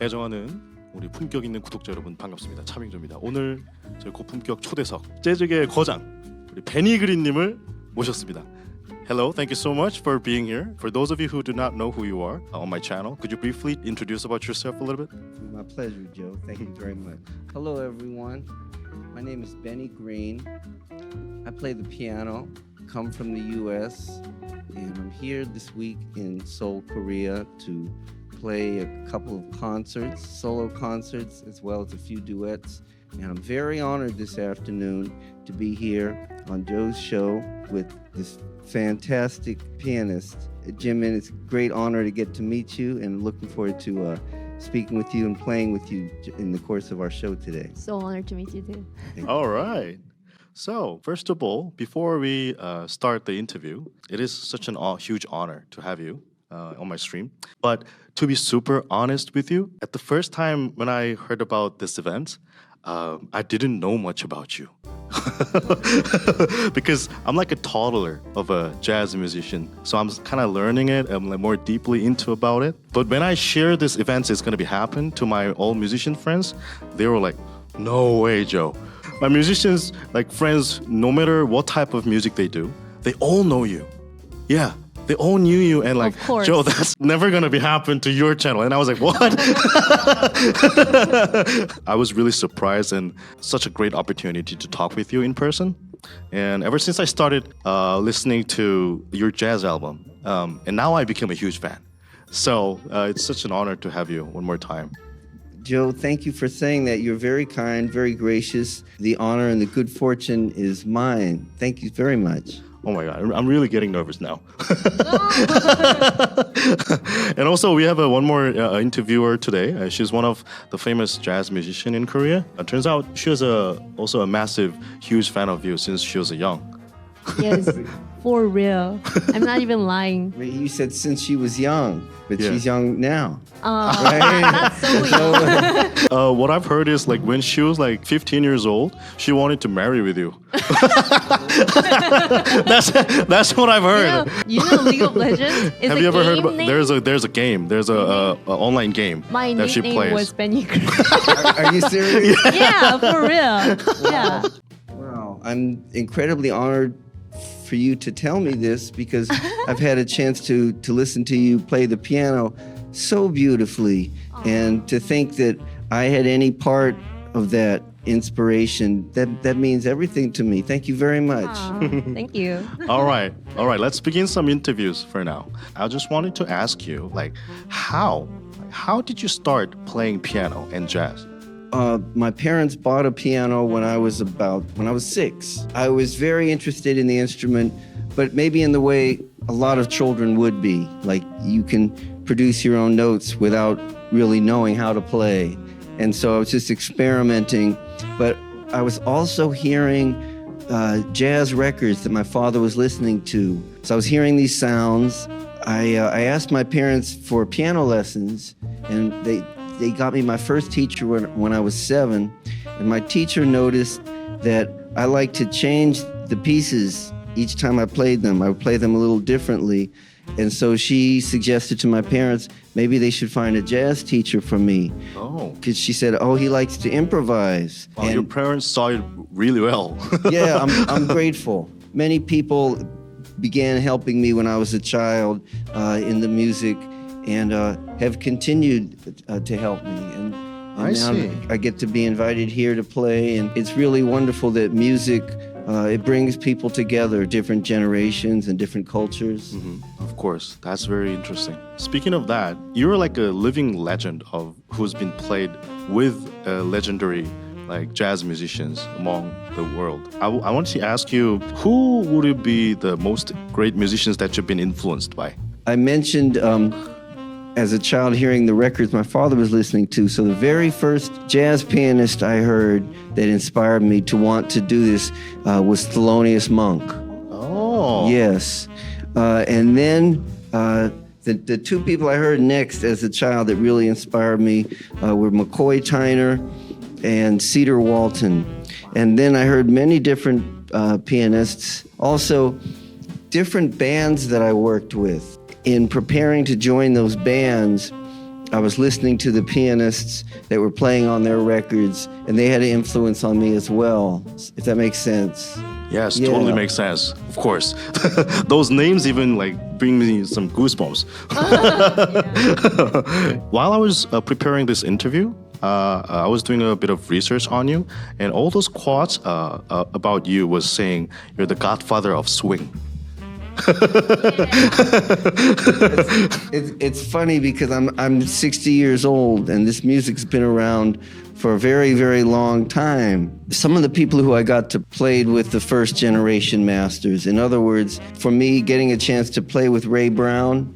애정하는 우리 품격 있는 구독자 여러분 반갑습니다. 차명조입니다. 오늘 저희 고품격 초대석 재즈계의 거장 우리 베니 그린님을 모셨습니다. Hello, thank you so much for being here. For those of you who do not know who you are on my channel, could you briefly introduce about yourself a little bit? My pleasure, Joe. Thank you very much. Hello, everyone. My name is Benny Green. I play the piano, come from the U.S., and I'm here this week in Seoul, Korea to play a couple of concerts, solo concerts, as well as a few duets. And I'm very honored this afternoon to be here on Joe's show with this fantastic pianist, Jimin. It's a great honor to get to meet you, and looking forward to speaking with you and playing with you in the course of our show today. So honored to meet you too. All right. So, first of all, before we start the interview, it is such an huge honor to have you on my stream. But to be super honest with you, at the first time when I heard about this event, I didn't know much about you. Because I'm like a toddler of a jazz musician. So I'm kind of learning it. I'm like more deeply into about it. But when I share this event is going to be happen to my old musician friends, they were like, no way, Joe. My musicians, like friends, no matter what type of music they do, they all know you. Yeah. They all knew you and like, Of course. Joe, that's never gonna be happen to your channel. And I was like, what? I was really surprised and such a great opportunity to talk with you in person. And ever since I started listening to your jazz album, and now I became a huge fan. So it's such an honor to have you one more time. Joe, thank you for saying that. You're very kind, very gracious. The honor and the good fortune is mine. Thank you very much. Oh my God, I'm really getting nervous now. And also, we have one more interviewer today. She's one of the famous jazz musicians in Korea. Turns out she was also a massive, huge fan of you since she was young. Yes, for real. I'm not even lying. You said since she was young, but Yeah. she's young now. That's so weird. What I've heard is like when she was like 15 years old, she wanted to marry with you. That's what I've heard. You know League of Legends? It's Have a you ever heard game about? name? There's a game. There's a online game My that she nickname plays. was Benny Green. Are you serious? Yeah, for real. Yeah. Wow. I'm incredibly honored for you to tell me this because I've had a chance to listen to you play the piano so beautifully. And to think that I had any part of that inspiration, that means everything to me. Thank you very much. Aw, thank you. All right. Let's begin some interviews for now. I just wanted to ask you, like, how did you start playing piano and jazz? My parents bought a piano when I was 6. I was very interested in the instrument, but maybe in the way a lot of children would be. Like you can produce your own notes without really knowing how to play. And so I was just experimenting. But I was also hearing jazz records that my father was listening to. So I was hearing these sounds. I asked my parents for piano lessons, and they got me my first teacher when I was 7, and my teacher noticed that I liked to change the pieces each time I played them. I would play them a little differently, and so she suggested to my parents maybe they should find a jazz teacher for me. Oh. Because she said, oh, he likes to improvise. Oh, your parents saw it really well. Yeah, I'm grateful. Many people began helping me when I was a child in the music, and have continued to help me. And I now see. I get to be invited here to play, and it's really wonderful that music, it brings people together, different generations and different cultures. Of course, that's very interesting. Speaking of that, you're like a living legend of who's been played with legendary like jazz musicians among the world. I want to ask you, who would be the most great musicians that you've been influenced by? I mentioned as a child hearing the records my father was listening to. So the very first jazz pianist I heard that inspired me to want to do this was Thelonious Monk. Oh. Yes. And then the two people I heard next as a child that really inspired me were McCoy Tyner and Cedar Walton. And then I heard many different pianists, also different bands that I worked with. In preparing to join those bands, I was listening to the pianists that were playing on their records, and they had an influence on me as well, if that makes sense. Yes, Yeah. totally makes sense. Of course. Those names even like bring me some goosebumps. While I was preparing this interview, I was doing a bit of research on you, and all those quotes about you was saying you're the godfather of swing. It's funny because I'm 60 years old, and this music's been around for a very, very long time. Some of the people who I got to play with the first generation masters. In other words, for me, getting a chance to play with Ray Brown,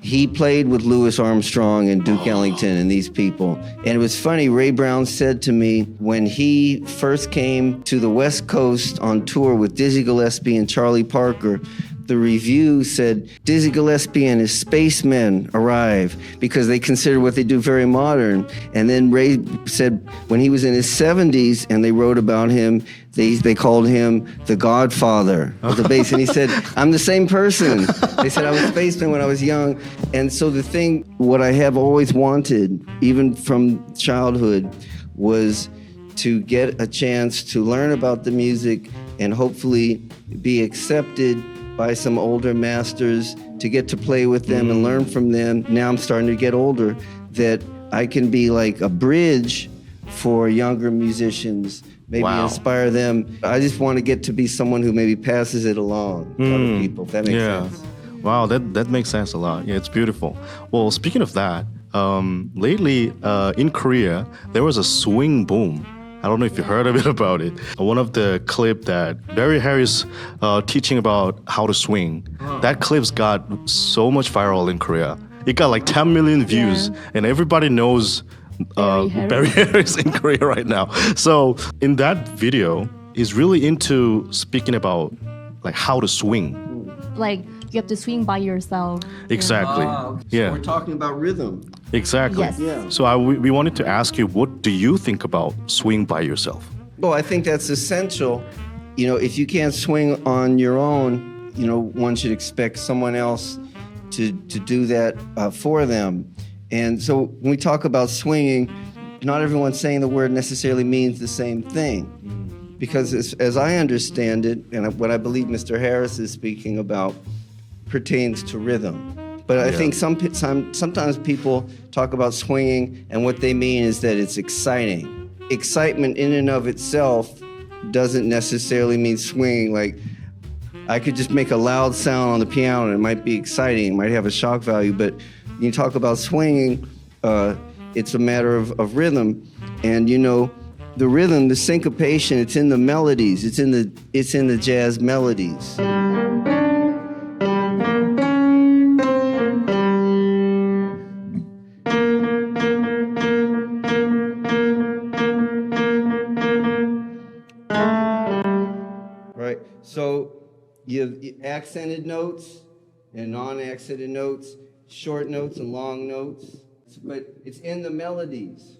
he played with Louis Armstrong and Duke Ellington and these people. And it was funny, Ray Brown said to me when he first came to the West Coast on tour with Dizzy Gillespie and Charlie Parker, the review said, Dizzy Gillespie and his spacemen arrive, because they consider what they do very modern. And then Ray said when he was in his 70s and they wrote about him, they called him the godfather of the bass. And he said, I'm the same person. They said I was a spaceman when I was young. And so the thing, what I have always wanted, even from childhood, was to get a chance to learn about the music and hopefully be accepted by some older masters, to get to play with them and learn from them. Now I'm starting to get older, that I can be like a bridge for younger musicians, maybe Wow. inspire them. I just want to get to be someone who maybe passes it along to other people, if that makes sense. Wow, that makes sense a lot. Yeah, it's beautiful. Well, speaking of that, lately in Korea, there was a swing boom. I don't know if you heard a bit about it. One of the clip that Barry Harris teaching about how to swing, that clip's got so much viral in Korea. It got like 10 million views, and everybody knows Barry Harris in Korea right now. So in that video, he's really into speaking about like how to swing. Like you have to swing by yourself. Exactly. Yeah. So we're talking about rhythm. Exactly. Yes. Yeah. So we wanted to ask you, what do you think about swing by yourself? Well, I think that's essential. You know, if you can't swing on your own, you know, one should expect someone else to do that for them. And so when we talk about swinging, not everyone saying the word necessarily means the same thing. Because as I understand it, and what I believe Mr. Harris is speaking about, pertains to rhythm. But I think sometimes people talk about swinging, and what they mean is that it's exciting. Excitement in and of itself doesn't necessarily mean swinging. Like, I could just make a loud sound on the piano and it might be exciting, it might have a shock value, but when you talk about swinging, it's a matter of rhythm. And you know, the rhythm, the syncopation, it's in the melodies, it's in the jazz melodies. Right. So you have accented notes and non-accented notes, short notes and long notes, but it's in the melodies.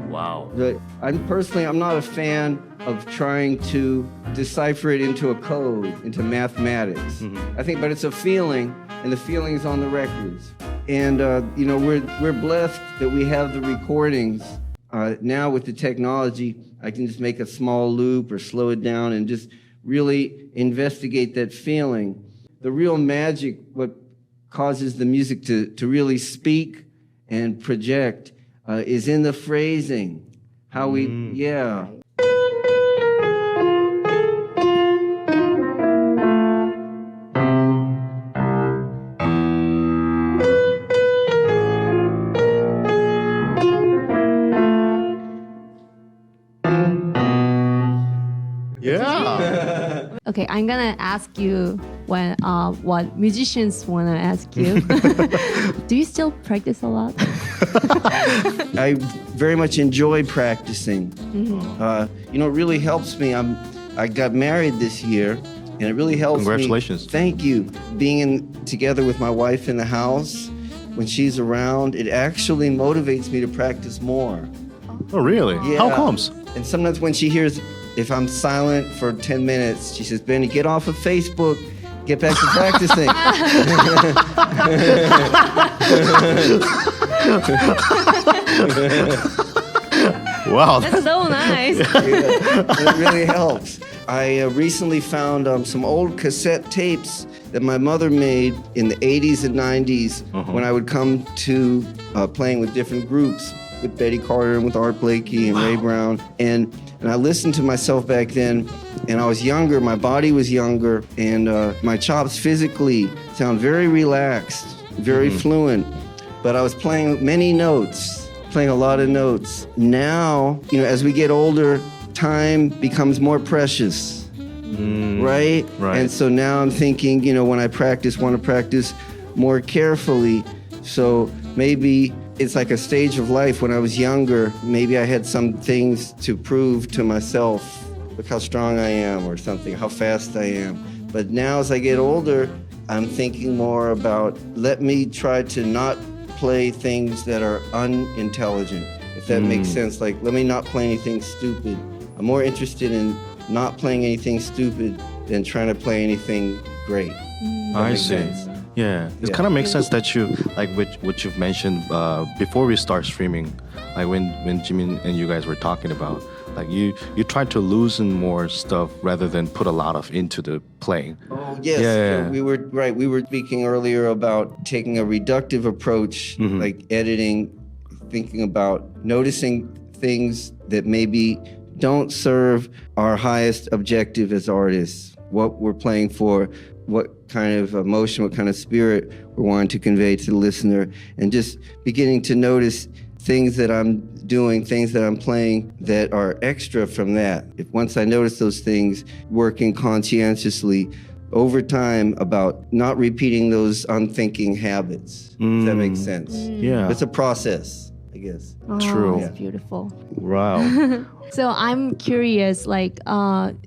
Wow. I'm not a fan of trying to decipher it into a code, into mathematics. I think, but it's a feeling, and the feeling is on the records. And you know, we're blessed that we have the recordings. Now with the technology, I can just make a small loop or slow it down and just really investigate that feeling. The real magic, what causes the music to really speak and project, is in the phrasing. How we, yeah. Yeah. Okay, I'm gonna ask you what musicians wanna ask you. Do you still practice a lot? I very much enjoy practicing. You know, it really helps me. I got married this year, and it really helps Congratulations. me. Thank you. Being together with my wife in the house, when she's around, it actually motivates me to practice more. Oh, really? Yeah. How comes? And sometimes when she hears, if I'm silent for 10 minutes, she says, Benny, get off of Facebook. Get back to practicing. Wow. That's so nice. And it really helps. I recently found some old cassette tapes that my mother made in the 80s and 90s when I would come to playing with different groups, with Betty Carter and with Art Blakey and Ray Brown. And I listened to myself back then, and I was younger, my body was younger, and my chops physically sound very relaxed, very fluent. But I was playing many notes, playing a lot of notes. Now, you know, as we get older, time becomes more precious, right? Right. And so now I'm thinking, you know, when I practice, want to practice more carefully. So maybe it's like a stage of life. When I was younger, maybe I had some things to prove to myself. Look how strong I am, or something, how fast I am. But now as I get older, I'm thinking more about, let me try to not play things that are unintelligent, if that makes sense. Like, let me not play anything stupid. I'm more interested in not playing anything stupid than trying to play anything great. That I makes see. sense. Yeah, it Yeah. kind of makes sense that you like what you've mentioned before we start streaming, like when Jimmy and you guys were talking about, like you try to loosen more stuff rather than put a lot of into the playing. Oh, yes. Yeah. We were right. We were speaking earlier about taking a reductive approach, like editing, thinking about noticing things that maybe don't serve our highest objective as artists, what we're playing for, what kind of emotion, what kind of spirit we're wanting to convey to the listener, and just beginning to notice things that I'm doing, things that I'm playing that are extra from that. If once I notice those things, working conscientiously over time about not repeating those unthinking habits. If that makes sense. Yeah, It's a process, I guess. True. Oh, that's beautiful. Wow. So I'm curious, like,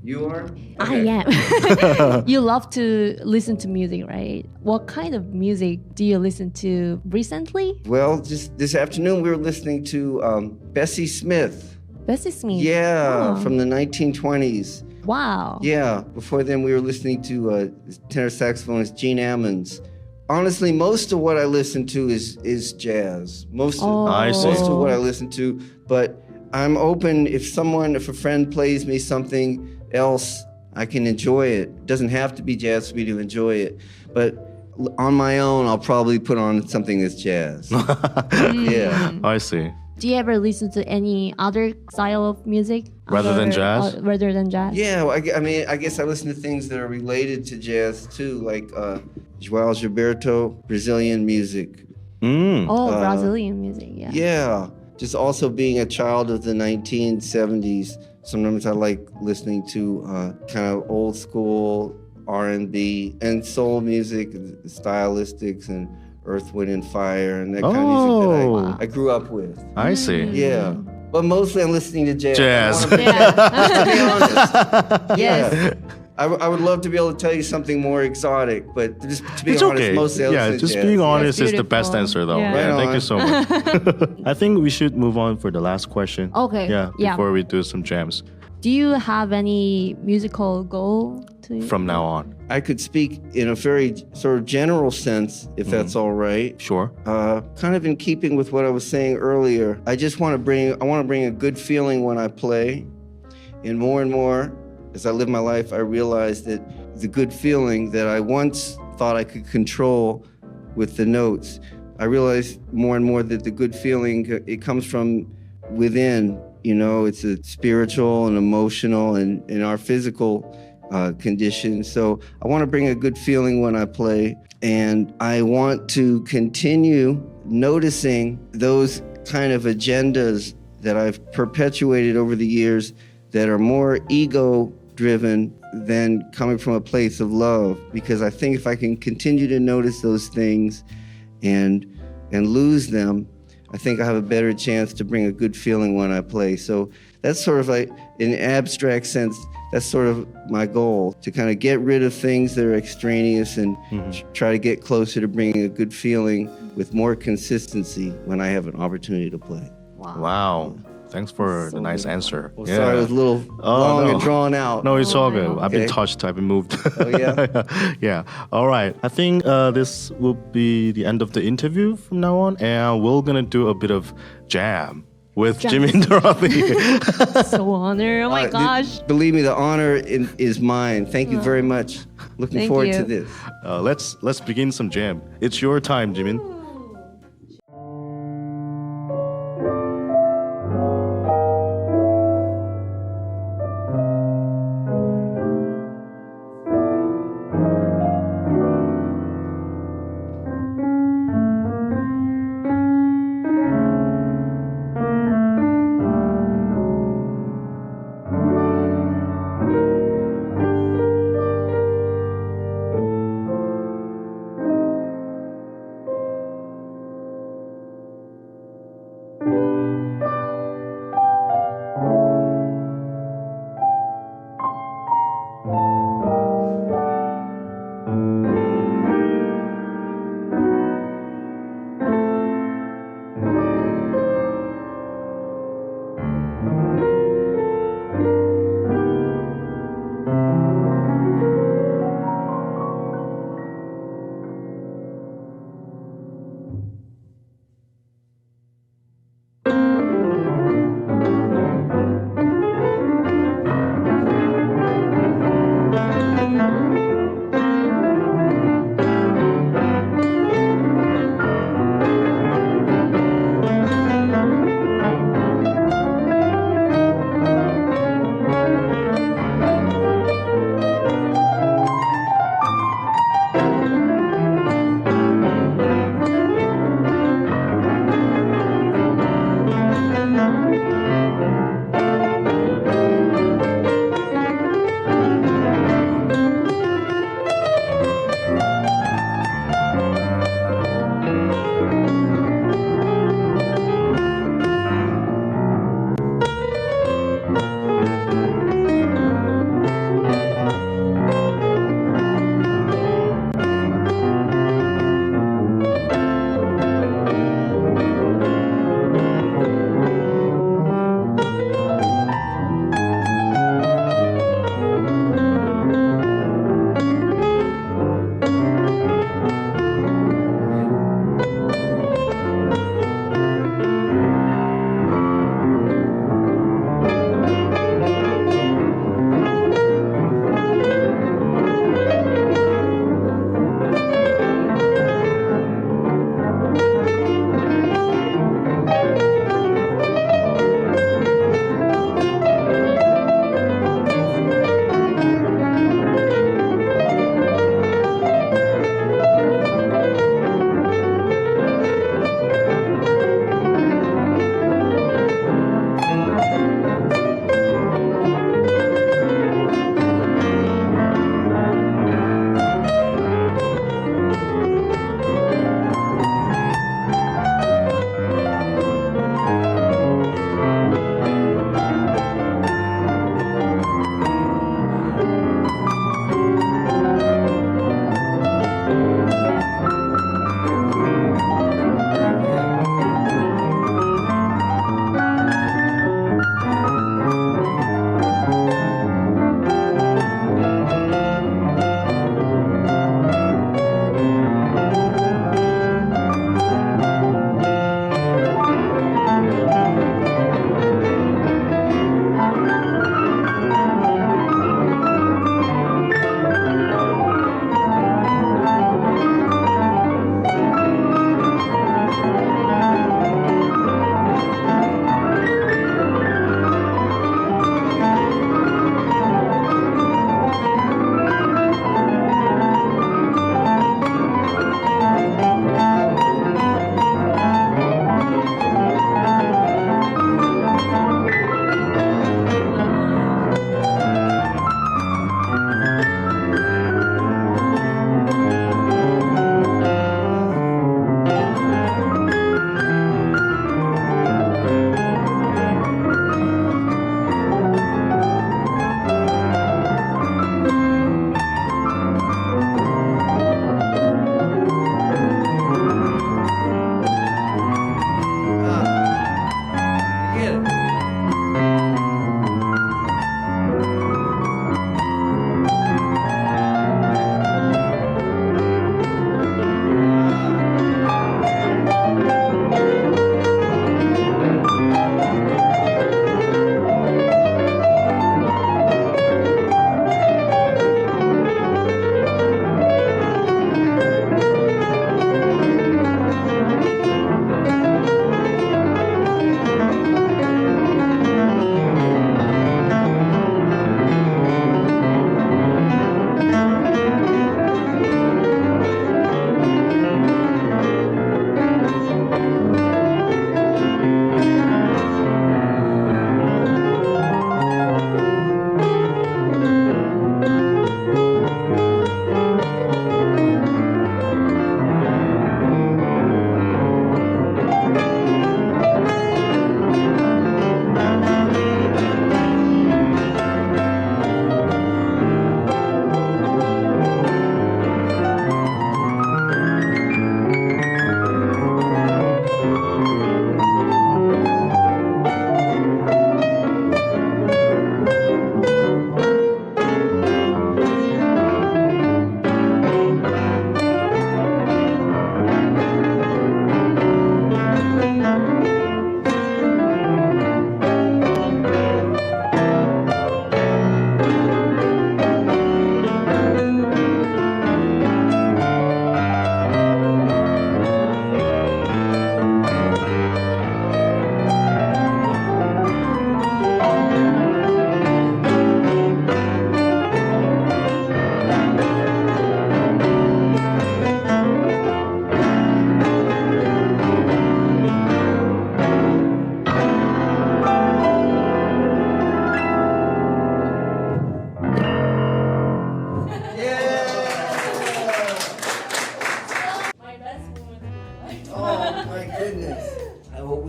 You are? I am. You love to listen to music, right? What kind of music do you listen to recently? Well, just this afternoon we were listening to Bessie Smith. Bessie Smith. Yeah, Oh. from the 1920s. Wow. Yeah, before then we were listening to tenor saxophonist Gene Ammons. Honestly, most of what I listen to is jazz. Most I see. of what I listen to, but I'm open if a friend plays me something else, I can enjoy it. It doesn't have to be jazz for me to enjoy it, but on my own, I'll probably put on something that's jazz. Yeah. I see. Do you ever listen to any other style of music? Rather than jazz? Rather than jazz? Yeah, well, I mean, I guess I listen to things that are related to jazz too, like João Gilberto, Brazilian music. Oh, Brazilian music, yeah. Yeah, just also being a child of the 1970s, sometimes I like listening to kind of old school R&B and soul music, stylistics and Earth, Wind and Fire and that kind of music that I grew up with. I see. Yeah, but mostly I'm listening to jazz. Jazz. To be honest. Yes. I would love to be able to tell you something more exotic, but just to be It's honest, okay. mostly I Yeah, listen to just jazz. being honest is the best beautiful. answer, though. Yeah. Yeah, Right thank on. you so much. I think we should move on for the last question. Okay. Yeah, Yeah. before we do some jams Do you have any musical goal to from now on. I could speak in a very sort of general sense, if that's all right. Sure. Kind of in keeping with what I was saying earlier. I want to bring a good feeling when I play, and more as I live my life, I realize that the good feeling that I once thought I could control with the notes, I realize more and more that the good feeling, it comes from within. You know, it's a spiritual and emotional and in our physical condition. So I want to bring a good feeling when I play, and I want to continue noticing those kind of agendas that I've perpetuated over the years that are more ego-driven than coming from a place of love. Because I think if I can continue to notice those things and lose them, I think I have a better chance to bring a good feeling when I play. So that's sort of like, in an abstract sense, that's sort of my goal, to kind of get rid of things that are extraneous and try to get closer to bringing a good feeling with more consistency when I have an opportunity to play. Wow. Thanks for the nice answer. Well, sorry, it was a little long and drawn out. No, it's all good. I've been Okay. touched. I've been moved. Oh, yeah? Yeah. All right. I think this will be the end of the interview from now on, and we're gonna do a bit of jam with Jimin Dorothy. So honored. Oh my gosh. Believe me, the honor is mine. Thank you very much. Looking Thank forward to you. this. Let's begin some jam. It's your time, Jimin.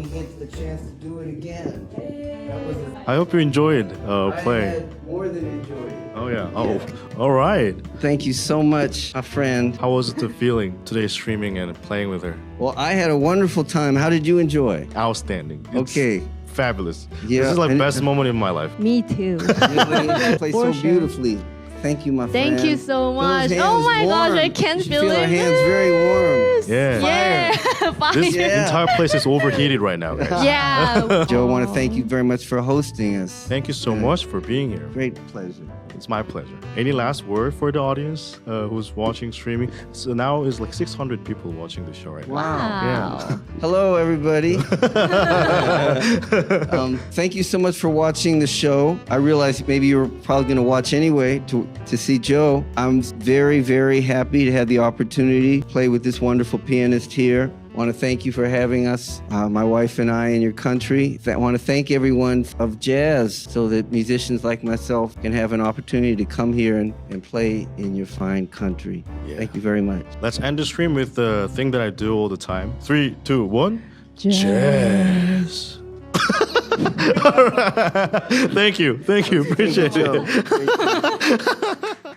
we get the chance to do it again. That was I hope you enjoyed I playing. had more than enjoyed it. Oh yeah. Oh, all right. Thank you so much, my friend. How was it the feeling today streaming and playing with her? Well, I had a wonderful time. How did you enjoy? Outstanding. It's Okay. fabulous. Yeah, This is like and- best moment in my life. Me too. You played For so sure. beautifully. Thank you, my friend. Thank you so Feel much. those Oh hands my gosh, warm. I can't You should feel our believe hands very warm. Yeah. Yeah. Fire. This Yeah. entire place is overheated right now, guys. Yeah. Joe, I want to thank you very much for hosting us. Thank you so much for being here. Great pleasure. It's my pleasure. Any last word for the audience who's watching streaming? So now is like 600 people watching the show right now. Wow. Hello, everybody. Thank you so much for watching the show. I realize maybe you were probably going to watch anyway to see Joe. I'm very, very happy to have the opportunity to play with this wonderful pianist here. I want to thank you for having us, my wife and I, in your country. I want to thank everyone of jazz so that musicians like myself can have an opportunity to come here and play in your fine country. Yeah. Thank you very much. Let's end the stream with the thing that I do all the time. 3, 2, 1. Jazz. Jazz. Thank you. Appreciate it. Joe.